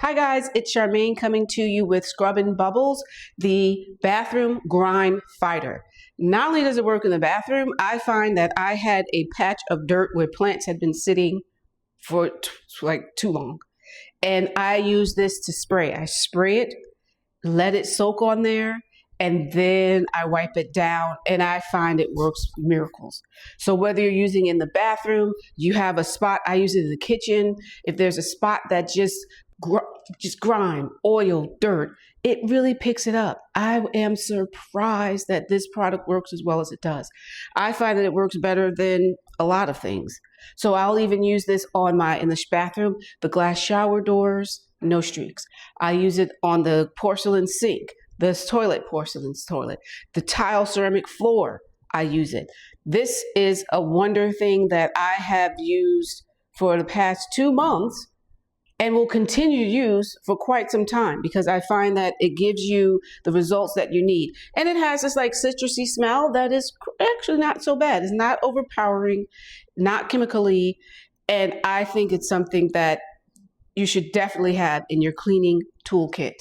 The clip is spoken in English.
Hi guys, it's Charmaine coming to you with Scrub and Bubbles, the bathroom grime fighter. Not only does it work in the bathroom, I find that I had a patch of dirt where plants had been sitting for like too long. And I use this to spray. I spray it, let it soak on there, and then I wipe it down, and I find it works miracles. So whether you're using it in the bathroom, you have a spot, I use it in the kitchen. If there's a spot that just grime, oil, dirt, it really picks it up. I am surprised that this product works as well as it does. I find that it works better than a lot of things. So I'll even use this on in the bathroom, the glass shower doors, no streaks. I use it on the porcelain sink, the porcelain toilet, the tile ceramic floor. I use it. This is a wonder thing that I have used for the past 2 months and will continue to use for quite some time because I find that it gives you the results that you need. And it has this like citrusy smell that is actually not so bad. It's not overpowering, not chemically, and I think it's something that you should definitely have in your cleaning toolkit.